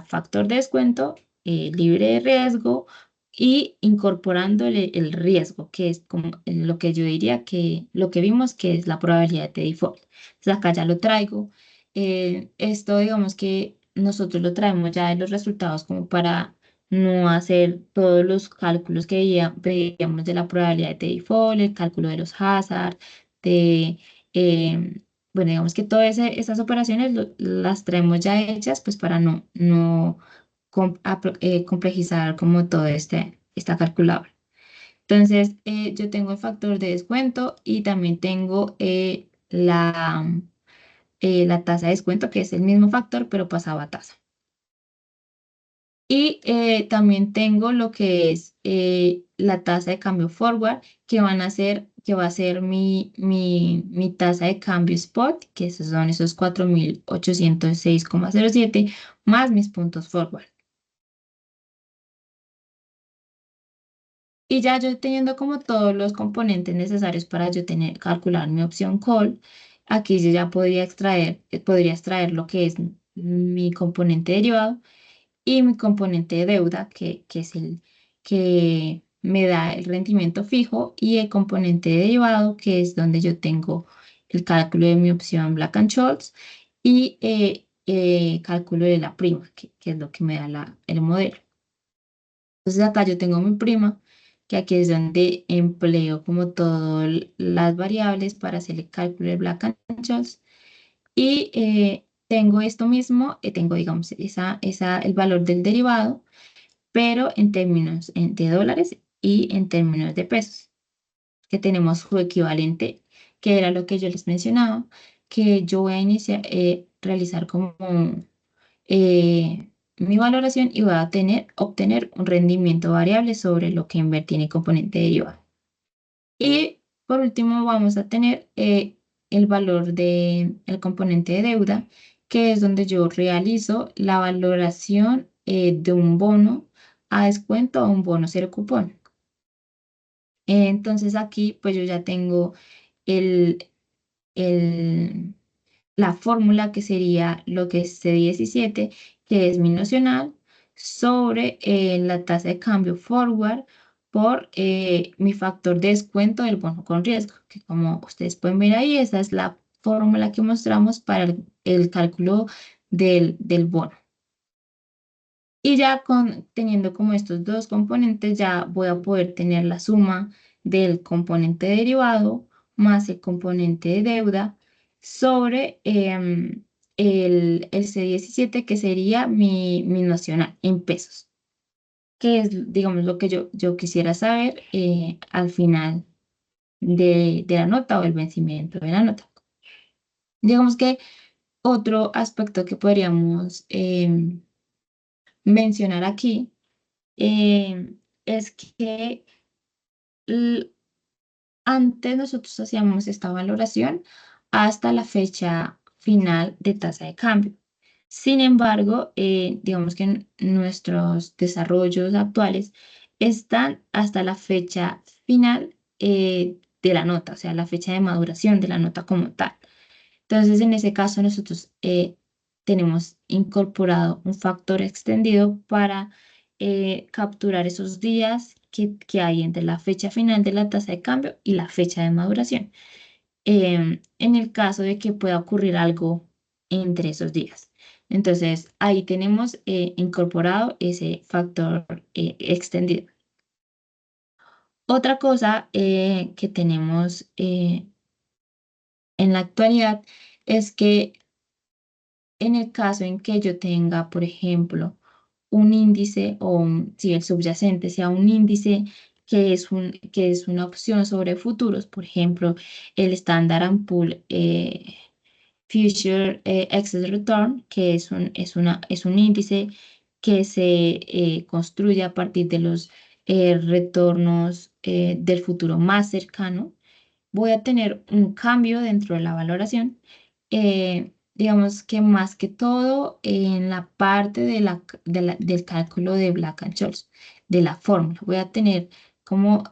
factor de descuento libre de riesgo y incorporándole el riesgo, que es como lo que yo diría que lo que vimos que es la probabilidad de default. Entonces acá ya lo traigo. Esto digamos que nosotros lo traemos ya de los resultados como para no hacer todos los cálculos que veíamos de la probabilidad de default, el cálculo de los hazard, de, bueno, digamos que todas esas operaciones las traemos ya hechas, pues para no complejizar como todo esta calculadora. Entonces, yo tengo el factor de descuento y también tengo la tasa de descuento, que es el mismo factor, pero pasado a tasa. Y también tengo lo que es la tasa de cambio forward, que va a ser mi tasa de cambio spot, que esos son esos 4.806,07 más mis puntos forward. Y ya yo teniendo como todos los componentes necesarios para yo calcular mi opción call, aquí yo ya podría extraer lo que es mi componente derivado y mi componente de deuda, que es el que me da el rendimiento fijo, y el componente derivado, que es donde yo tengo el cálculo de mi opción Black-Scholes y cálculo de la prima, que es lo que me da el modelo. Entonces acá yo tengo mi prima, que aquí es donde empleo como todas las variables para hacer el cálculo de Black-Scholes. Y tengo esto mismo, tengo digamos el valor del derivado, pero en términos de dólares y en términos de pesos, que tenemos su equivalente, que era lo que yo les mencionaba, que yo voy a realizar como mi valoración y voy a obtener un rendimiento variable sobre lo que invertí en el componente derivado. Y por último vamos a tener el valor del componente de deuda, que es donde yo realizo la valoración de un bono a descuento a un bono cero cupón. Entonces aquí pues yo ya tengo el, el, la fórmula que sería lo que es C17, que es mi nocional, sobre la tasa de cambio forward por mi factor de descuento del bono con riesgo, que como ustedes pueden ver ahí, esa es la fórmula que mostramos para el cálculo del bono. Y ya teniendo como estos dos componentes, ya voy a poder tener la suma del componente derivado más el componente de deuda sobre el C17, que sería mi nacional en pesos, que es, digamos, lo que yo quisiera saber al final de la nota o el vencimiento de la nota. Digamos que otro aspecto que podríamos mencionar aquí es que l- antes nosotros hacíamos esta valoración hasta la fecha final de tasa de cambio. Sin embargo, digamos que nuestros desarrollos actuales están hasta la fecha final de la nota, o sea, la fecha de maduración de la nota como tal. Entonces, en ese caso, nosotros tenemos incorporado un factor extendido para capturar esos días que hay entre la fecha final de la tasa de cambio y la fecha de maduración, en el caso de que pueda ocurrir algo entre esos días. Entonces, ahí tenemos incorporado ese factor extendido. Otra cosa que tenemos en la actualidad es que en el caso en que yo tenga, por ejemplo, un índice o si el subyacente sea un índice que es una opción sobre futuros, por ejemplo, el Standard Poor's Future Excess Return, que es un índice que se construye a partir de los retornos del futuro más cercano. Voy a tener un cambio dentro de la valoración. Digamos que más que todo en la parte del cálculo de Black-Scholes, de la fórmula. Voy a tener como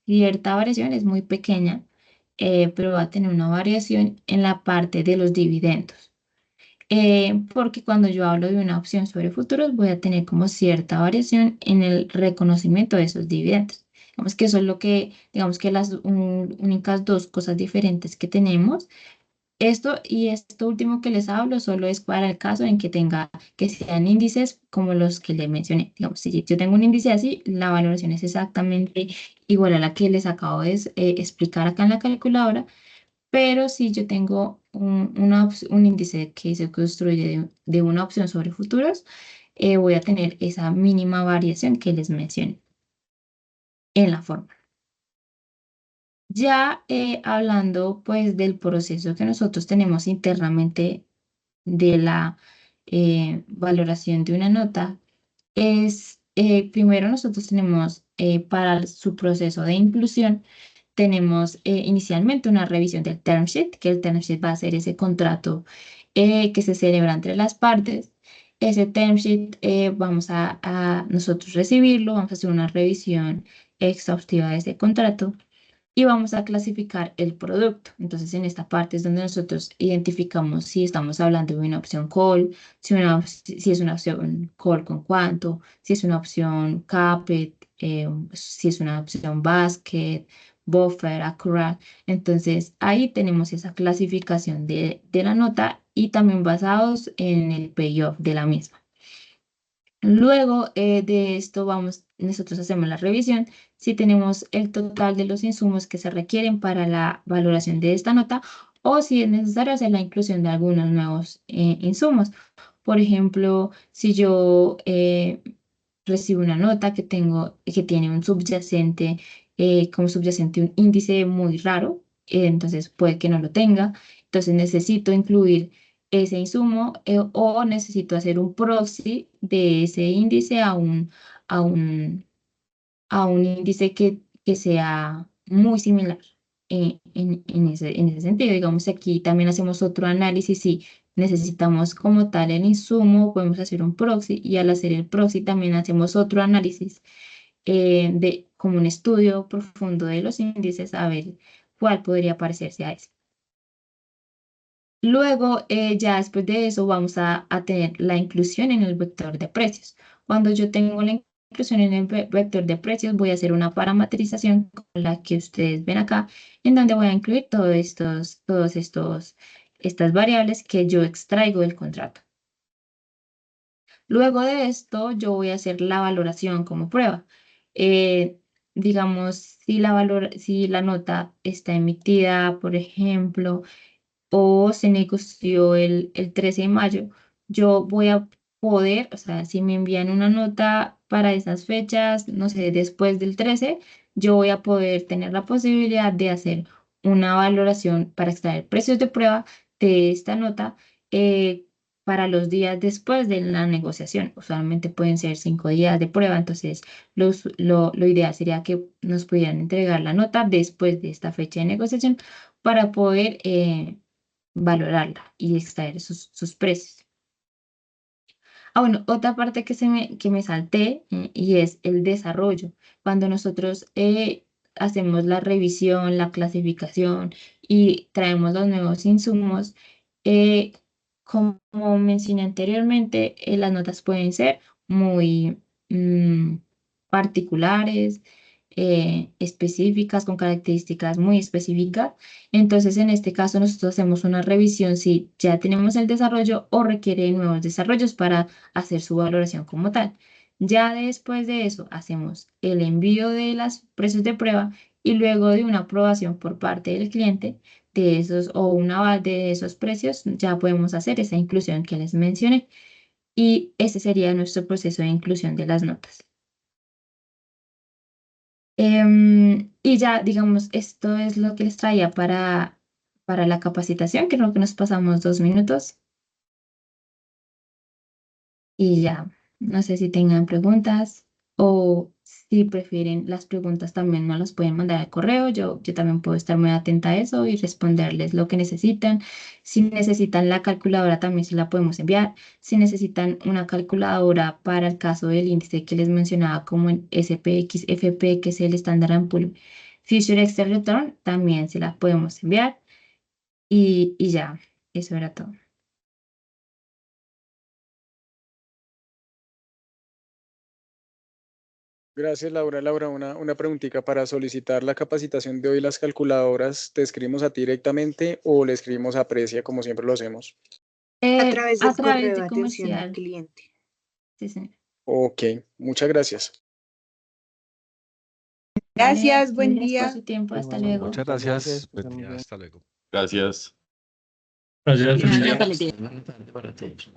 cierta variación, es muy pequeña, pero va a tener una variación en la parte de los dividendos. Porque cuando yo hablo de una opción sobre futuros, voy a tener como cierta variación en el reconocimiento de esos dividendos. Digamos que eso es lo que, digamos que las únicas dos cosas diferentes que tenemos. Esto y esto último que les hablo solo es para el caso en que tenga, que sean índices como los que les mencioné. Digamos, si yo tengo un índice así, la valoración es exactamente igual a la que les acabo de explicar acá en la calculadora, pero si yo tengo un índice que se construye de una opción sobre futuros, voy a tener esa mínima variación que les mencioné en la forma. Ya hablando pues del proceso que nosotros tenemos internamente de la valoración de una nota, es primero nosotros tenemos para su proceso de inclusión, tenemos inicialmente una revisión del term sheet, que el term sheet va a ser ese contrato que se celebra entre las partes. Ese term sheet vamos a nosotros recibirlo, vamos a hacer una revisión exhaustiva de ese contrato y vamos a clasificar el producto. Entonces, en esta parte es donde nosotros identificamos si estamos hablando de una opción call, si es una opción call con cuánto, si es una opción caped, si es una opción basket, buffer, accurate. Entonces, ahí tenemos esa clasificación de la nota y también basados en el payoff de la misma. Luego de esto nosotros hacemos la revisión si tenemos el total de los insumos que se requieren para la valoración de esta nota o si es necesario hacer la inclusión de algunos nuevos insumos. Por ejemplo, si yo recibo una nota que tiene un subyacente, como subyacente un índice muy raro, entonces puede que no lo tenga. Entonces necesito incluir ese insumo o necesito hacer un proxy de ese índice a un, a un índice que sea muy similar en ese sentido. Digamos, aquí también hacemos otro análisis si necesitamos como tal el insumo, podemos hacer un proxy y al hacer el proxy también hacemos otro análisis como un estudio profundo de los índices a ver cuál podría parecerse a ese. Luego, ya después de eso, vamos a tener la inclusión en el vector de precios. Cuando yo tengo la inclusión en el vector de precios, voy a hacer una parametrización con la que ustedes ven acá, en donde voy a incluir estas variables que yo extraigo del contrato. Luego de esto, yo voy a hacer la valoración como prueba. Eh, digamos, si la nota está emitida, por ejemplo, o se negoció el 13 de mayo, yo voy a poder, o sea, si me envían una nota para esas fechas, no sé, después del 13, yo voy a poder tener la posibilidad de hacer una valoración para extraer precios de prueba de esta nota eh, para los días después de la negociación. Usualmente pueden ser 5 días de prueba, entonces lo ideal sería que nos pudieran entregar la nota después de esta fecha de negociación para poder valorarla y extraer sus precios. Ah, bueno, otra parte que me salté y es el desarrollo. Cuando nosotros hacemos la revisión, la clasificación y traemos los nuevos insumos, eh, como mencioné anteriormente, las notas pueden ser muy mm, particulares, específicas, con características muy específicas. Entonces, en este caso, nosotros hacemos una revisión si ya tenemos el desarrollo o requiere nuevos desarrollos para hacer su valoración como tal. Ya después de eso, hacemos el envío de los precios de prueba y luego de una aprobación por parte del cliente de esos o un aval de esos precios, ya podemos hacer esa inclusión que les mencioné. Y ese sería nuestro proceso de inclusión de las notas. Y ya, digamos, esto es lo que les traía para la capacitación. Creo que nos pasamos 2 minutos y ya, no sé si tengan preguntas o si prefieren las preguntas también no las pueden mandar al correo. Yo también puedo estar muy atenta a eso y responderles lo que necesitan. Si necesitan la calculadora también se la podemos enviar. Si necesitan una calculadora para el caso del índice que les mencionaba como en SPX, FP, que es el Standard & Poor's Future Extra Return, también se la podemos enviar. Y ya, eso era todo. Gracias, Laura. Laura, una preguntita para solicitar la capacitación de hoy. ¿Las calculadoras te escribimos a ti directamente o le escribimos a Precia como siempre lo hacemos? A través A del través correo de de atención al comercial. cliente. Sí, señor. Ok, muchas gracias. Vale, Gracias, buen gracias por día. su tiempo. Hasta Bueno, luego. muchas gracias. Buen día, hasta luego. Gracias. Gracias. Buenas tardes. Buenas tardes para todos.